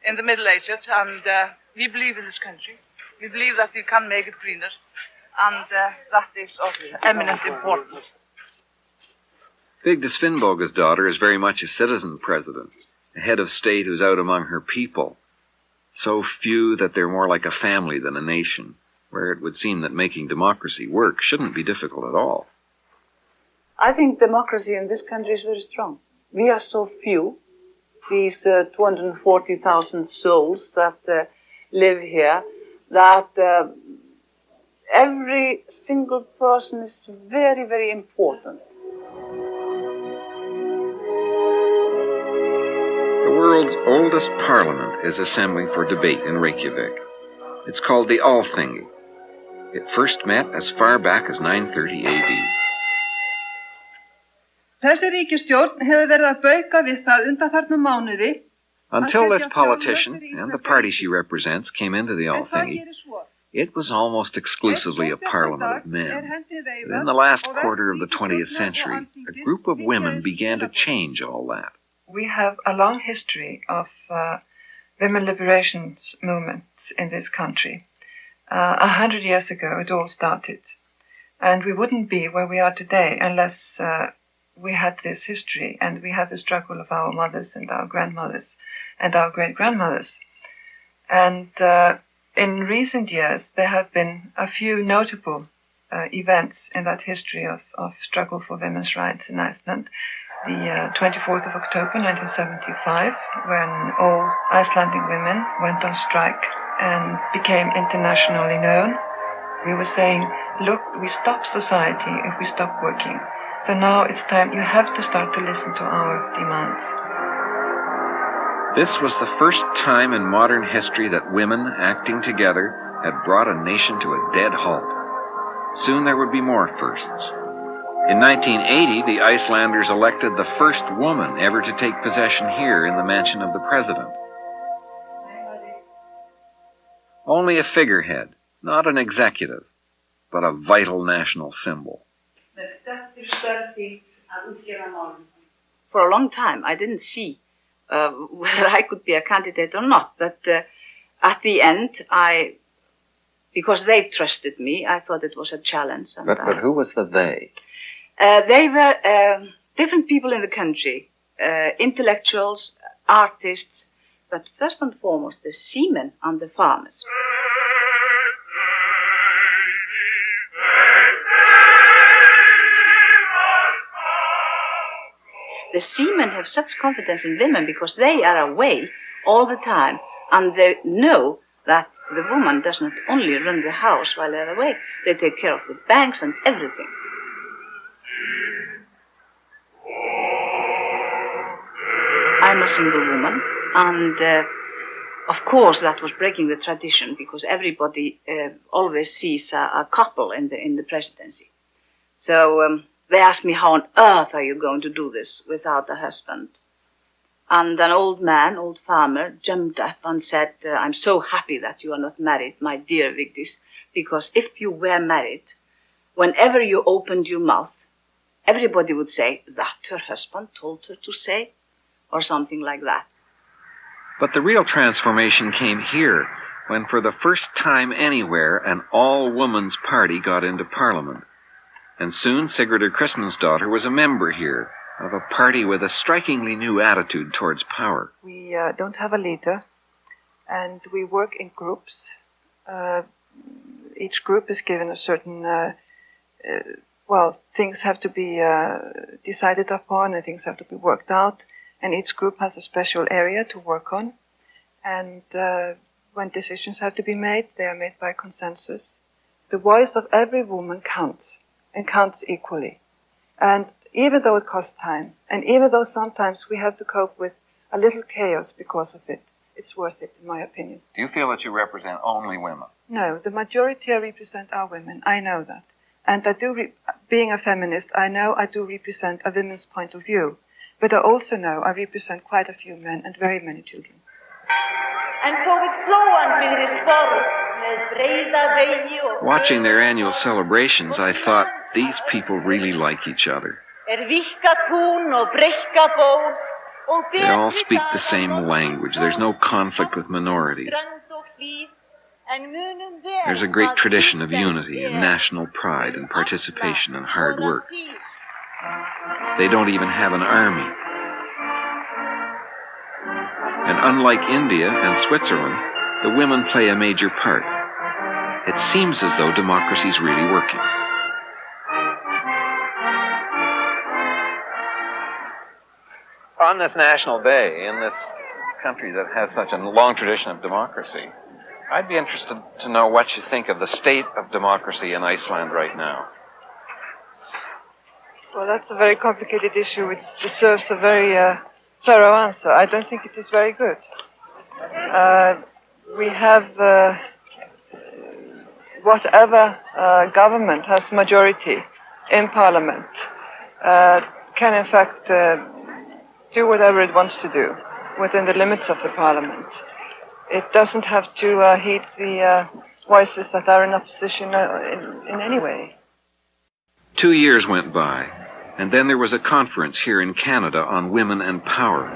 in the Middle Ages, and we believe in this country. We believe that we can make it greener, and that is of eminent importance. Vigdis Finnboga's daughter is very much a citizen president, a head of state who's out among her people. So few that they're more like a family than a nation, where it would seem that making democracy work shouldn't be difficult at all. I think democracy in this country is very strong. We are so few, these 240,000 souls that live here, that every single person is very, very important. The world's oldest parliament is assembling for debate in Reykjavik. It's called the Alþingi. It first met as far back as 930 AD. Þessi ríkisstjórn hefur verið að bauka við það undanfarna mánuði. Until this politician and the party she represents came into the Alþingi, it was almost exclusively a parliament of men. But in the last quarter of the 20th century, a group of women began to change all that. We have a long history of women liberation movements in this country. 100 years ago, it all started. And we wouldn't be where we are today unless we had this history and we had the struggle of our mothers and our grandmothers and our great-grandmothers. And in recent years, there have been a few notable events in that history of struggle for women's rights in Iceland. The 24th of October 1975, when all Icelandic women went on strike and became internationally known. We were saying, look, we stop society if we stop working. So now it's time, you have to start to listen to our demands. This was the first time in modern history that women acting together had brought a nation to a dead halt. Soon there would be more firsts. In 1980, the Icelanders elected the first woman ever to take possession here in the mansion of the president. Only a figurehead, not an executive, but a vital national symbol. For a long time, I didn't see whether I could be a candidate or not, but at the end, because they trusted me, I thought it was a challenge. But who was the they? They were different people in the country, intellectuals, artists, but first and foremost, the seamen and the farmers. The seamen have such confidence in women because they are away all the time, and they know that the woman does not only run the house while they're away, they take care of the banks and everything. I'm a single woman, and of course that was breaking the tradition because everybody always sees a couple in the presidency. So they asked me, how on earth are you going to do this without a husband? And an old farmer, jumped up and said, I'm so happy that you are not married, my dear Vigdis, because if you were married, whenever you opened your mouth, everybody would say that her husband told her to say, or something like that. But the real transformation came here, when for the first time anywhere, an all-woman's party got into Parliament. And soon Sigurdur Kristmundsdóttir was a member here, of a party with a strikingly new attitude towards power. We don't have a leader, and we work in groups. Each group is given a certain, things have to be decided upon, and things have to be worked out. And each group has a special area to work on. And when decisions have to be made, they are made by consensus. The voice of every woman counts, and counts equally. And even though it costs time, and even though sometimes we have to cope with a little chaos because of it, it's worth it, in my opinion. Do you feel that you represent only women? No, the majority I represent are women. I know that. And I do, being a feminist, I know I do represent a women's point of view. But I also know I represent quite a few men and very many children. Watching their annual celebrations, I thought, these people really like each other. They all speak the same language. There's no conflict with minorities. There's a great tradition of unity and national pride and participation and hard work. They don't even have an army. And unlike India and Switzerland, the women play a major part. It seems as though democracy's really working. On this National Day, in this country that has such a long tradition of democracy, I'd be interested to know what you think of the state of democracy in Iceland right now. Well, that's a very complicated issue which deserves a very thorough answer. I don't think it is very good. We have whatever government has majority in parliament can in fact do whatever it wants to do within the limits of the parliament. It doesn't have to heed the voices that are in opposition in any way. 2 years went by, and then there was a conference here in Canada on women and power,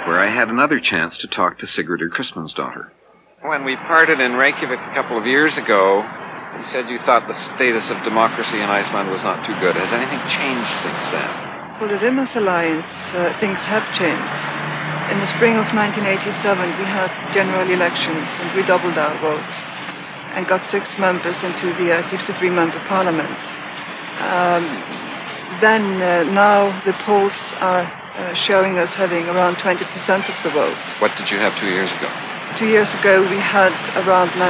where I had another chance to talk to Sigurdur Kristmundsdóttir. When we parted in Reykjavik a couple of years ago, you said you thought the status of democracy in Iceland was not too good. Has anything changed since then? For the Women's Alliance, things have changed. In the spring of 1987, we had general elections, and we doubled our vote and got 6 members into the 63-member parliament. Now the polls are showing us having around 20% of the vote. What did you have 2 years ago? 2 years ago, we had around 9%.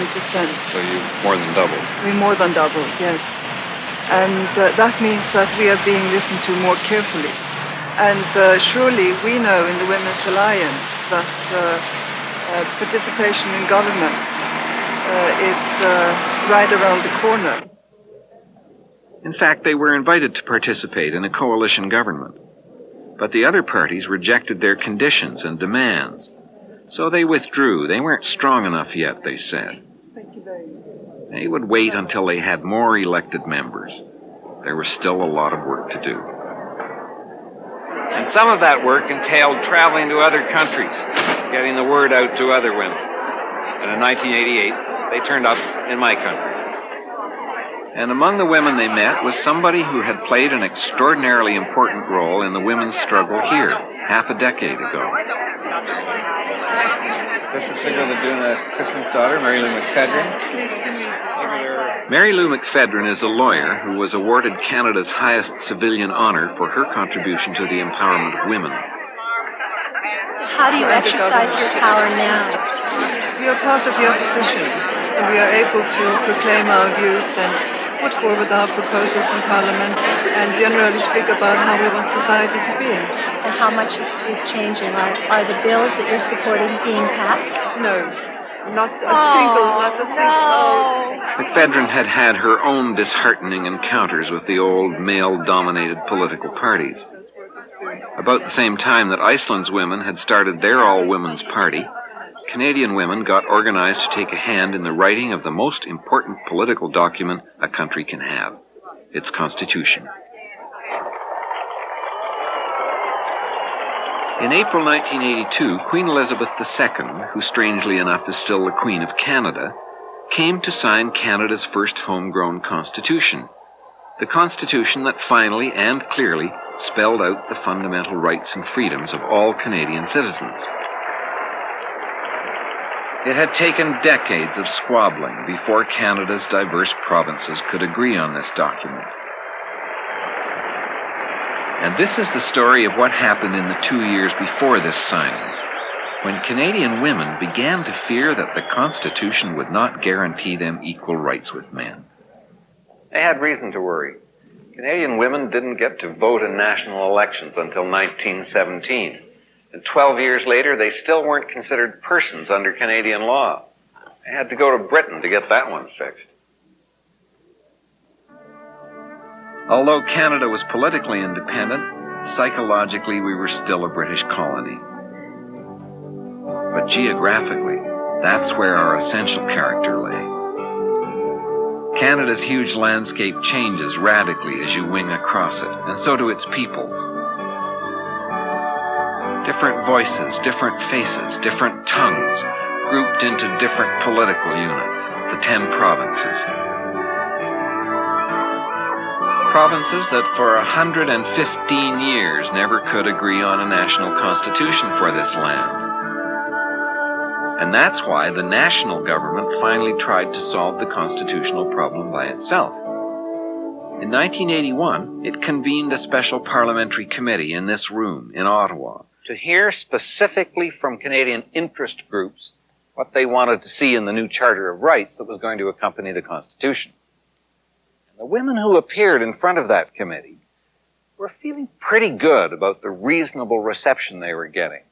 So you more than doubled. We more than doubled, yes. And that means that we are being listened to more carefully. And surely we know in the Women's Alliance that participation in government is right around the corner. In fact, they were invited to participate in a coalition government. But the other parties rejected their conditions and demands. So they withdrew. They weren't strong enough yet, they said. Thank you very much. They would wait until they had more elected members. There was still a lot of work to do. And some of that work entailed traveling to other countries, getting the word out to other women. And in 1988, they turned up in my country. And among the women they met was somebody who had played an extraordinarily important role in the women's struggle here, half a decade ago. This is Sigurdur Kristmundsdóttir, Mary Lou McPhedran. Mary Lou McPhedran is a lawyer who was awarded Canada's highest civilian honor for her contribution to the empowerment of women. How do you exercise your power now? We are part of the opposition, and we are able to proclaim our views and put forward our proposals in Parliament and generally speak about how we want society to be. And how much is changing? Are the bills that you're supporting being passed? No, not a single. No. McPhedran had had her own disheartening encounters with the old male-dominated political parties. About the same time that Iceland's women had started their all-women's party, Canadian women got organized to take a hand in the writing of the most important political document a country can have, its constitution. In April 1982, Queen Elizabeth II, who strangely enough is still the Queen of Canada, came to sign Canada's first homegrown constitution, the constitution that finally and clearly spelled out the fundamental rights and freedoms of all Canadian citizens. It had taken decades of squabbling before Canada's diverse provinces could agree on this document. And this is the story of what happened in the 2 years before this signing, when Canadian women began to fear that the Constitution would not guarantee them equal rights with men. They had reason to worry. Canadian women didn't get to vote in national elections until 1917. And 12 years later, they still weren't considered persons under Canadian law. They had to go to Britain to get that one fixed. Although Canada was politically independent, psychologically we were still a British colony. But geographically, that's where our essential character lay. Canada's huge landscape changes radically as you wing across it, and so do its peoples. Different voices, different faces, different tongues, grouped into different political units, the 10 provinces. Provinces that for 115 years never could agree on a national constitution for this land. And that's why the national government finally tried to solve the constitutional problem by itself. In 1981, it convened a special parliamentary committee in this room in Ottawa to hear specifically from Canadian interest groups what they wanted to see in the new Charter of Rights that was going to accompany the Constitution. And the women who appeared in front of that committee were feeling pretty good about the reasonable reception they were getting.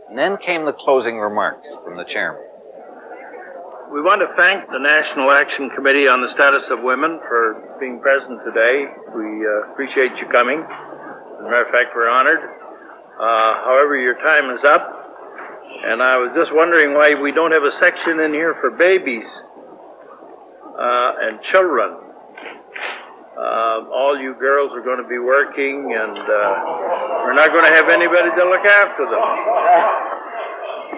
And then came the closing remarks from the chairman. We want to thank the National Action Committee on the Status of Women for being present today. We appreciate you coming. As a matter of fact, we're honored. However, your time is up, and I was just wondering why we don't have a section in here for babies and children. All you girls are going to be working, and we're not going to have anybody to look after them.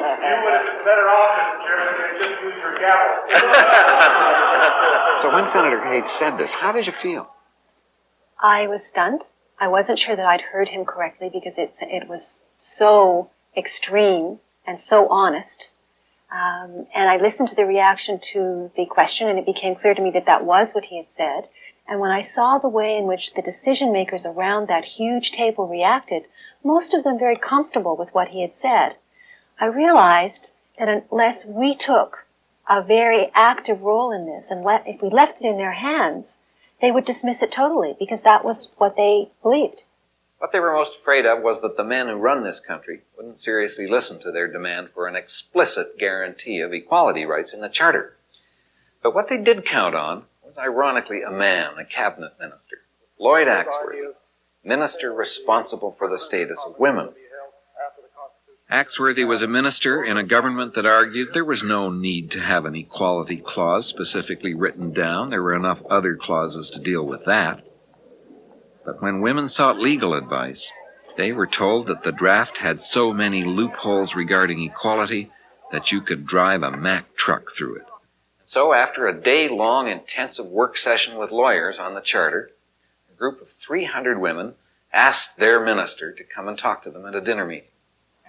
You would have been better off, Mr. Chairman, if you just used your gavel. So when Senator Hayes said this, how did you feel? I was stunned. I wasn't sure that I'd heard him correctly because it was so extreme and so honest. And I listened to the reaction to the question, and it became clear to me that that was what he had said. And when I saw the way in which the decision makers around that huge table reacted, most of them very comfortable with what he had said, I realized that unless we took a very active role in this, and if we left it in their hands, they would dismiss it totally, because that was what they believed. What they were most afraid of was that the men who run this country wouldn't seriously listen to their demand for an explicit guarantee of equality rights in the Charter. But what they did count on was, ironically, a man, a cabinet minister, Lloyd Axworthy, minister responsible for the status of women. Axworthy was a minister in a government that argued there was no need to have an equality clause specifically written down. There were enough other clauses to deal with that. But when women sought legal advice, they were told that the draft had so many loopholes regarding equality that you could drive a Mack truck through it. So after a day-long intensive work session with lawyers on the Charter, a group of 300 women asked their minister to come and talk to them at a dinner meeting.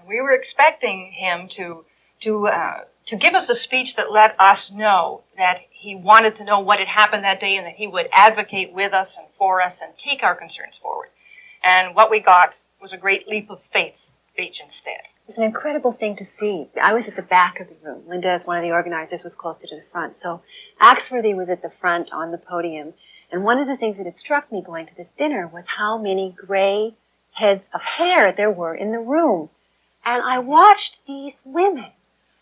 We were expecting him to give us a speech that let us know that he wanted to know what had happened that day and that he would advocate with us and for us and take our concerns forward. And what we got was a great leap of faith speech instead. It was an incredible thing to see. I was at the back of the room. Linda, as one of the organizers, was closer to the front. So Axworthy was at the front on the podium. And one of the things that had struck me going to this dinner was how many gray heads of hair there were in the room. And I watched these women,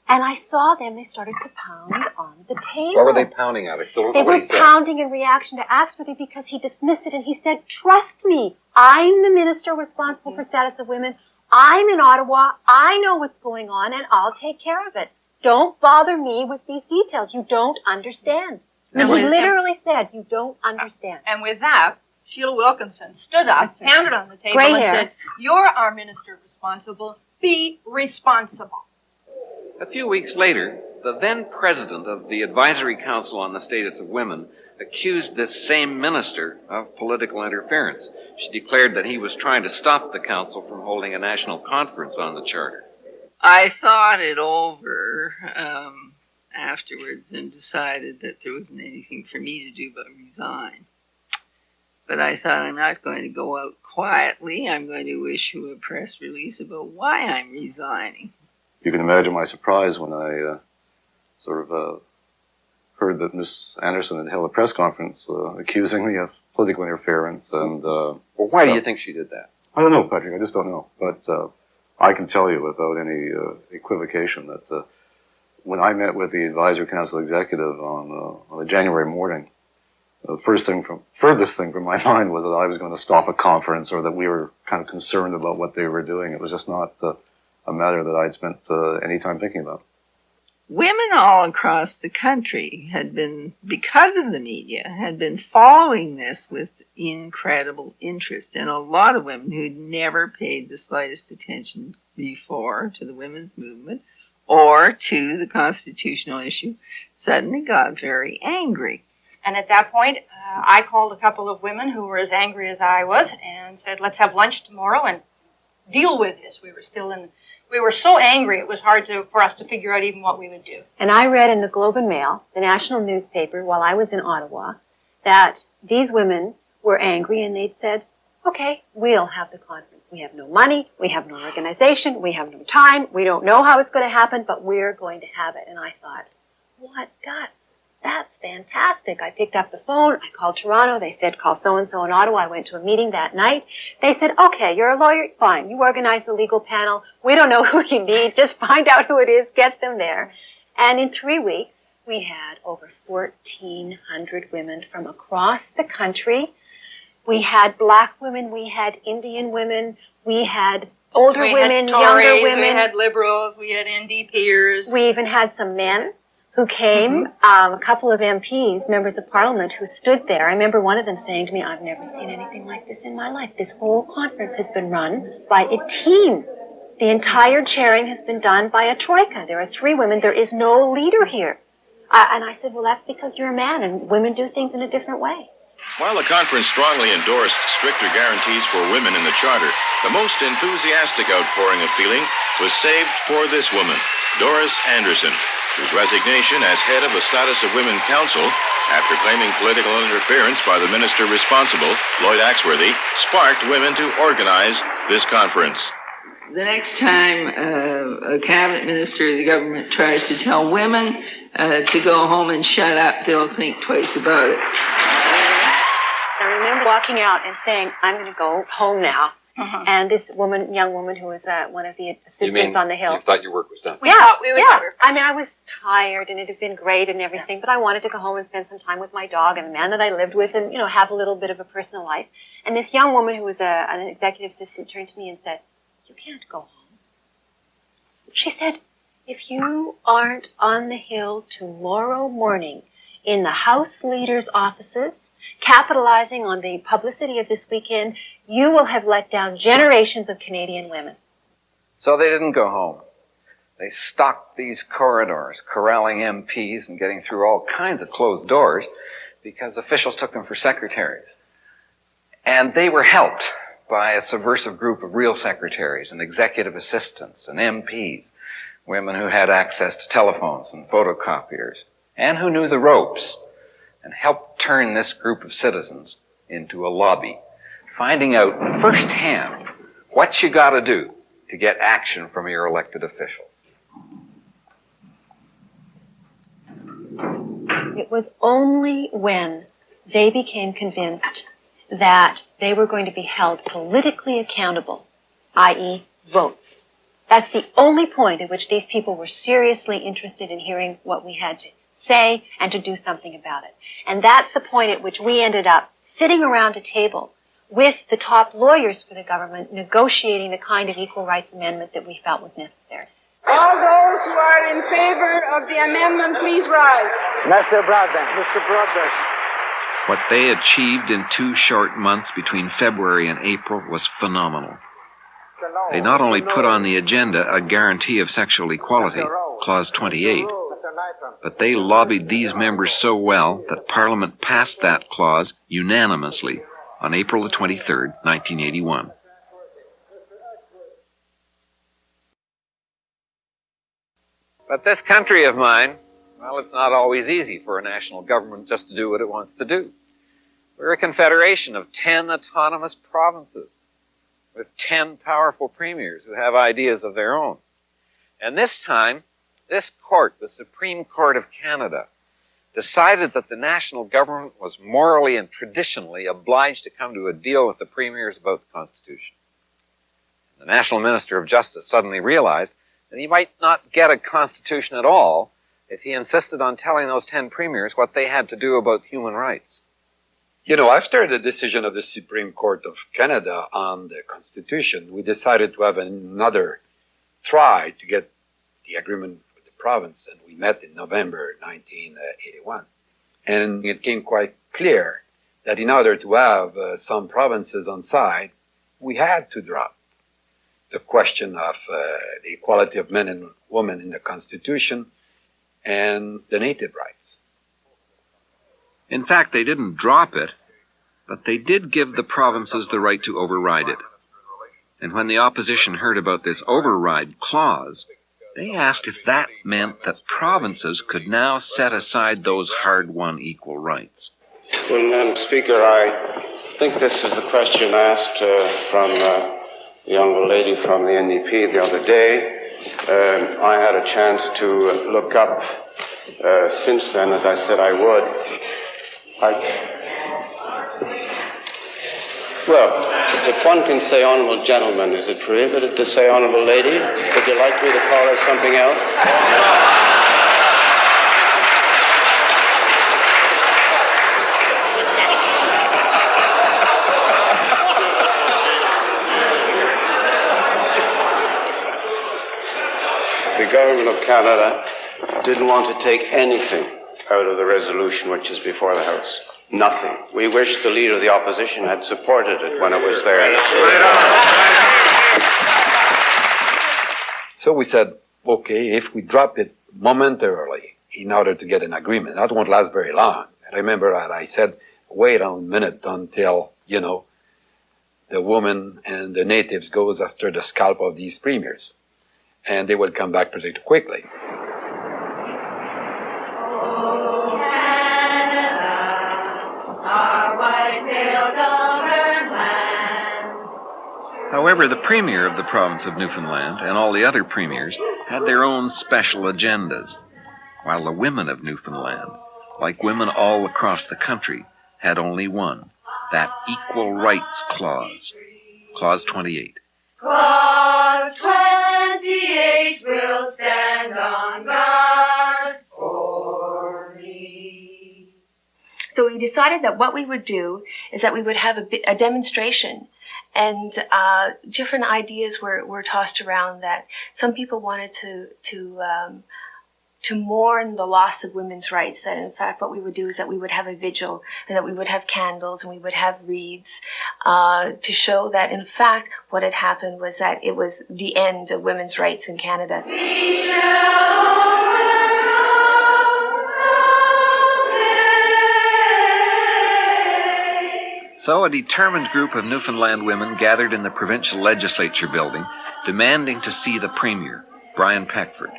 and I saw them, they started to pound on the table. What were they pounding at? I still don't know what he said. They were pounding in reaction to Axworthy because he dismissed it, and he said, trust me, I'm the minister responsible for status of women. I'm in Ottawa. I know what's going on, and I'll take care of it. Don't bother me with these details. You don't understand. And he literally said, you don't understand. And with that, Sheila Wilkinson stood up, pounded on the table, Gray and hair. said, you're our minister responsible. Be responsible. A few weeks later, the then president of the Advisory Council on the Status of Women accused this same minister of political interference. She declared that he was trying to stop the council from holding a national conference on the Charter. I thought it over afterwards and decided that there wasn't anything for me to do but resign. But I thought, I'm not going to go out quietly. I'm going to issue a press release about why I'm resigning. You can imagine my surprise when I heard that Miss Anderson had held a press conference accusing me of political interference. And well, why do you think she did that? I don't know, Patrick. I just don't know. But I can tell you without any equivocation that when I met with the Advisory Council executive on a January morning, the furthest thing from my mind was that I was going to stop a conference or that we were kind of concerned about what they were doing. It was just not a matter that I'd spent any time thinking about. women all across the country had been, because of the media, had been following this with incredible interest. And a lot of women who'd never paid the slightest attention before to the women's movement or to the constitutional issue suddenly got very angry. And at that point, I called a couple of women who were as angry as I was and said, let's have lunch tomorrow and deal with this. We were so angry, it was hard for us to figure out even what we would do. And I read in the Globe and Mail, the national newspaper, while I was in Ottawa, that these women were angry and they'd said, okay, we'll have the conference. We have no money, we have no organization, we have no time, we don't know how it's going to happen, but we're going to have it. And I thought, what? God, that's fantastic. I picked up the phone, I called Toronto, they said call so-and-so in Ottawa. I went to a meeting that night. They said, okay, you're a lawyer, fine, you organize the legal panel, we don't know who you need, just find out who it is, get them there. And in 3 weeks, we had over 1,400 women from across the country. We had black women, we had Indian women, we had older women, younger women. We had liberals, we had NDPers. We even had some men who came, a couple of MPs, members of parliament, who stood there. I remember one of them saying to me, I've never seen anything like this in my life. This whole conference has been run by a team. The entire chairing has been done by a troika. There are 3 women. There is no leader here. And I said, well, that's because you're a man and women do things in a different way. While the conference strongly endorsed stricter guarantees for women in the Charter, the most enthusiastic outpouring of feeling was saved for this woman, Doris Anderson, whose resignation as head of the Status of Women Council, after claiming political interference by the minister responsible, Lloyd Axworthy, sparked women to organize this conference. The next time a cabinet minister of the government tries to tell women to go home and shut up, they'll think twice about it. I remember walking out and saying, I'm going to go home now. And this woman, young woman who was one of the assistants on the Hill. You thought your work was done? We thought we would never. I mean, I was tired and it had been great and everything, but I wanted to go home and spend some time with my dog and the man that I lived with and, have a little bit of a personal life. And this young woman who was an executive assistant turned to me and said, you can't go home. She said, if you aren't on the Hill tomorrow morning in the House leaders' offices, capitalizing on the publicity of this weekend, you will have let down generations of Canadian women. So they didn't go home. They stalked these corridors, corralling MPs and getting through all kinds of closed doors because officials took them for secretaries. And they were helped by a subversive group of real secretaries and executive assistants and MPs, women who had access to telephones and photocopiers and who knew the ropes, and helped turn this group of citizens into a lobby, finding out firsthand what you got to do to get action from your elected officials. It was only when they became convinced that they were going to be held politically accountable, i.e. votes. That's the only point at which these people were seriously interested in hearing what we had to say and to do something about it. And that's the point at which we ended up sitting around a table with the top lawyers for the government negotiating the kind of equal rights amendment that we felt was necessary. All those who are in favor of the amendment, please rise. Mr. Broadbent. Mr. Broadbent. What they achieved in 2 short months between February and April was phenomenal. They not only put on the agenda a guarantee of sexual equality, Clause 28, but they lobbied these members so well that Parliament passed that clause unanimously on April the 23rd, 1981. But this country of mine, well, it's not always easy for a national government just to do what it wants to do. We're a confederation of 10 autonomous provinces with 10 powerful premiers who have ideas of their own. And this time, this court, the Supreme Court of Canada, decided that the national government was morally and traditionally obliged to come to a deal with the premiers about the Constitution. The National Minister of Justice suddenly realized that he might not get a Constitution at all if he insisted on telling those 10 premiers what they had to do about human rights. After the decision of the Supreme Court of Canada on the Constitution, we decided to have another try to get the agreement with the province, and we met in November 1981. And it became quite clear that in order to have some provinces on side, we had to drop the question of the equality of men and women in the Constitution and the native rights. In fact, they didn't drop it, but they did give the provinces the right to override it. And when the opposition heard about this override clause, they asked if that meant that provinces could now set aside those hard-won equal rights. Well, Madam Speaker, I think this is the question asked from a young lady from the NDP the other day. I had a chance to look up since then, as I said I would. Well, if one can say honourable gentleman, is it prohibited to say honourable lady? Would you like me to call her something else? The government of Canada didn't want to take anything out of the resolution which is before the House. Nothing. We wish the Leader of the Opposition had supported it when it was there. So we said, okay, if we drop it momentarily in order to get an agreement, that won't last very long. I remember that I said, wait a minute until, the women and the natives goes after the scalp of these premiers. And they will come back pretty quickly. However, the Premier of the province of Newfoundland and all the other premiers had their own special agendas, while the women of Newfoundland, like women all across the country, had only one, that Equal Rights Clause, Clause 28. Clause 28 will stand on guard for me. So we decided that what we would do is that we would have a demonstration, and different ideas were tossed around. That some people wanted to mourn the loss of women's rights. That in fact what we would do is that we would have a vigil, and that we would have candles, and we would have wreaths to show that in fact what had happened was that it was the end of women's rights in Canada. So a determined group of Newfoundland women gathered in the provincial legislature building, demanding to see the Premier, Brian Peckford.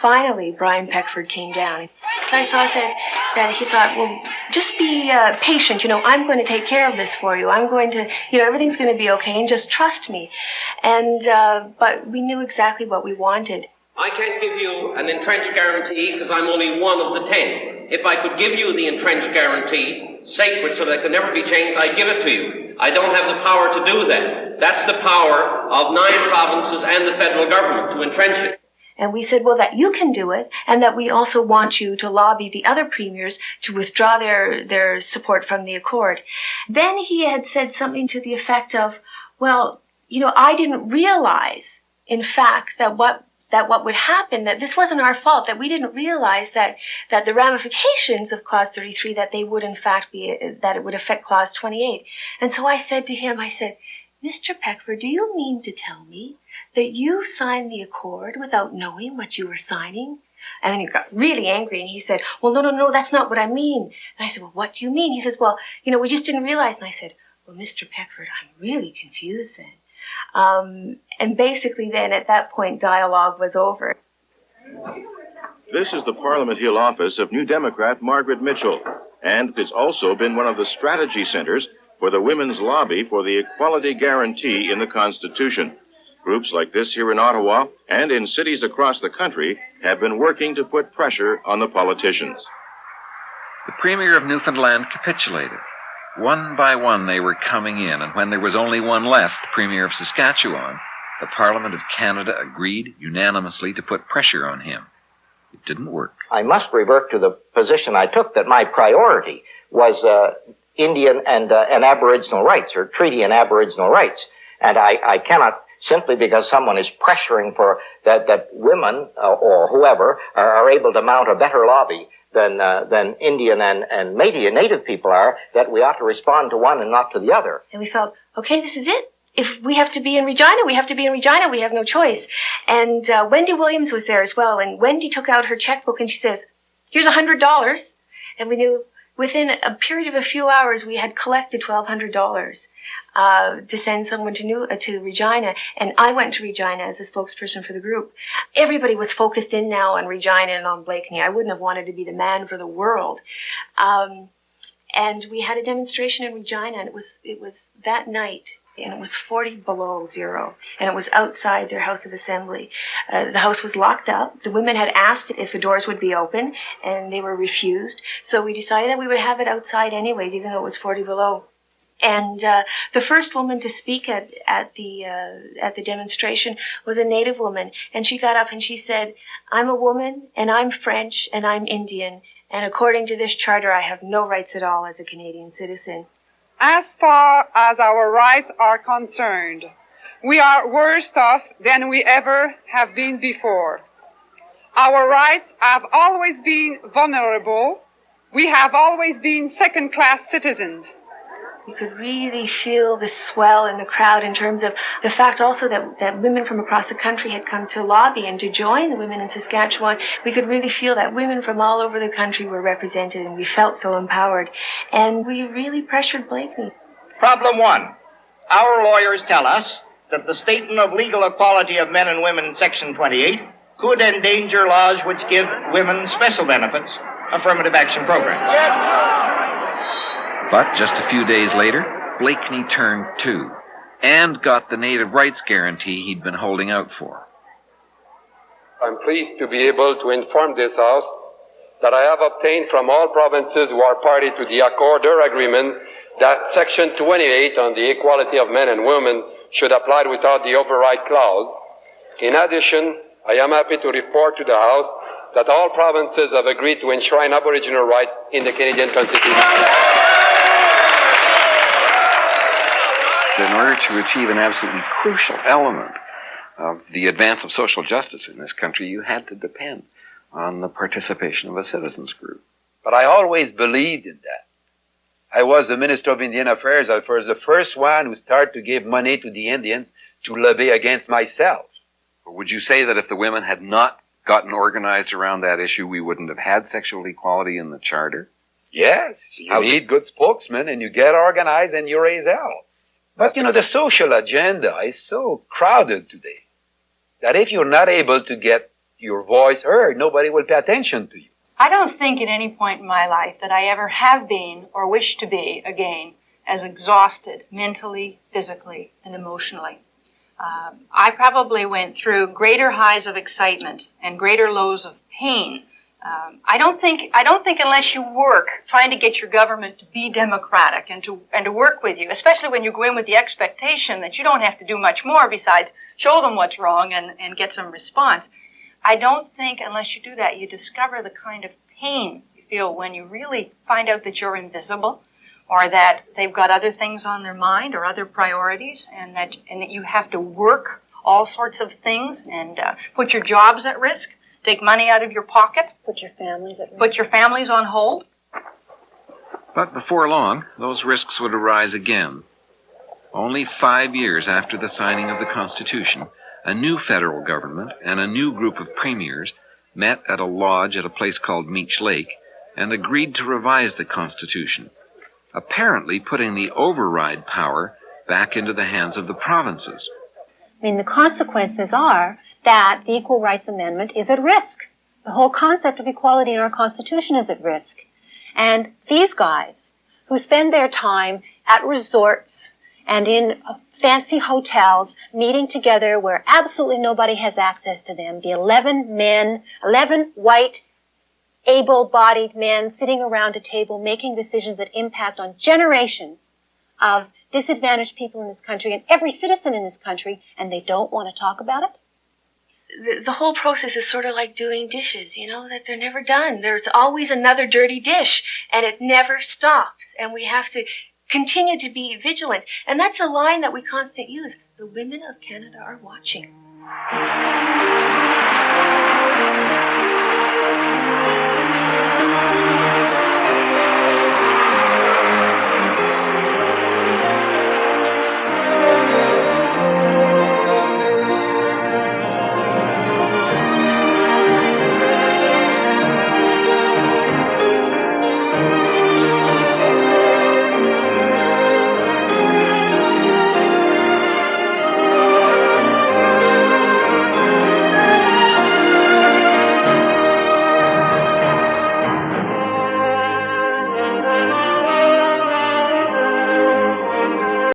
Finally, Brian Peckford came down. So I thought that he thought, well, just be patient. I'm going to take care of this for you. I'm going to, everything's going to be okay, and just trust me. And but we knew exactly what we wanted. I can't give you an entrenched guarantee because I'm only one of the 10. If I could give you the entrenched guarantee, sacred so that it could never be changed, I'd give it to you. I don't have the power to do that. That's the power of 9 provinces and the federal government to entrench it. And we said, well, that you can do it, and that we also want you to lobby the other premiers to withdraw their support from the accord. Then he had said something to the effect of, well, I didn't realize, in fact, that what would happen, that this wasn't our fault, that we didn't realize that the ramifications of Clause 33, that they would in fact that it would affect Clause 28. And so I said to him, Mr. Peckford, do you mean to tell me that you signed the accord without knowing what you were signing? And then he got really angry, and he said, well, no, that's not what I mean. And I said, well, what do you mean? He says, well, we just didn't realize. And I said, well, Mr. Peckford, I'm really confused then. And basically then at that point dialogue was over. This is the Parliament Hill office of New Democrat Margaret Mitchell, and it's also been one of the strategy centers for the women's lobby for the equality guarantee in the Constitution. Groups like this here in Ottawa and in cities across the country have been working to put pressure on the politicians. The Premier of Newfoundland capitulated. One by one they were coming in, and when there was only one left, the Premier of Saskatchewan, the Parliament of Canada agreed unanimously to put pressure on him. It didn't work. I must revert to the position I took that my priority was Indian and Aboriginal rights, or treaty and Aboriginal rights. And I cannot simply because someone is pressuring for that women or whoever are able to mount a better lobby than Indian and native people are, that we ought to respond to one and not to the other. And we felt, okay, this is it. If we have to be in Regina, we have to be in Regina. We have no choice. And Wendy Williams was there as well. And Wendy took out her checkbook and she says, here's $100. And we knew within a period of a few hours, we had collected $1,200 to send someone to Regina. And I went to Regina as a spokesperson for the group. Everybody was focused in now on Regina and on Blakeney. I wouldn't have wanted to be the man for the world. And we had a demonstration in Regina, and it was that night. And it was 40 below zero, and it was outside their House of Assembly. The house was locked up. The women had asked if the doors would be open, and they were refused. So we decided that we would have it outside anyways, even though it was 40 below. And the first woman to speak at the demonstration was a native woman, and she got up and she said, "I'm a woman, and I'm French, and I'm Indian, and according to this charter, I have no rights at all as a Canadian citizen." As far as our rights are concerned, we are worse off than we ever have been before. Our rights have always been vulnerable. We have always been second-class citizens. You could really feel the swell in the crowd in terms of the fact also that women from across the country had come to lobby and to join the women in Saskatchewan. We could really feel that women from all over the country were represented, and we felt so empowered. And we really pressured Blakeney. Problem 1. Our lawyers tell us that the statement of legal equality of men and women in Section 28 could endanger laws which give women special benefits, affirmative action program. But just a few days later, Blakeney turned too, and got the native rights guarantee he'd been holding out for. I'm pleased to be able to inform this House that I have obtained from all provinces who are party to the accord or agreement that Section 28 on the equality of men and women should apply without the override clause. In addition, I am happy to report to the House that all provinces have agreed to enshrine Aboriginal rights in the Canadian Constitution. In order to achieve an absolutely crucial element of the advance of social justice in this country, you had to depend on the participation of a citizens group. But I always believed in that. I was the Minister of Indian Affairs. I was the first one who started to give money to the Indians to lobby against myself. Would you say that if the women had not gotten organized around that issue, we wouldn't have had sexual equality in the Charter? Yes, you need good spokesmen, and you get organized and you raise hell. But, the social agenda is so crowded today that if you're not able to get your voice heard, nobody will pay attention to you. I don't think at any point in my life that I ever have been or wish to be again as exhausted mentally, physically, and emotionally. I probably went through greater highs of excitement and greater lows of pain. I don't think unless you work trying to get your government to be democratic and to work with you, especially when you go in with the expectation that you don't have to do much more besides show them what's wrong and get some response. I don't think unless you do that, you discover the kind of pain you feel when you really find out that you're invisible, or that they've got other things on their mind or other priorities, and that you have to work all sorts of things and put your jobs at risk. Take money out of your pocket. Put your families at risk. Put your families on hold. But before long, those risks would arise again. Only 5 years after the signing of the Constitution, a new federal government and a new group of premiers met at a lodge at a place called Meech Lake and agreed to revise the Constitution, apparently putting the override power back into the hands of the provinces. The consequences are that the Equal Rights Amendment is at risk. The whole concept of equality in our Constitution is at risk. And these guys who spend their time at resorts and in fancy hotels meeting together where absolutely nobody has access to them, the 11 white, able-bodied men sitting around a table making decisions that impact on generations of disadvantaged people in this country and every citizen in this country, and they don't want to talk about it? The whole process is sort of like doing dishes, that they're never done. There's always another dirty dish, and it never stops. And we have to continue to be vigilant. And that's a line that we constantly use. The women of Canada are watching.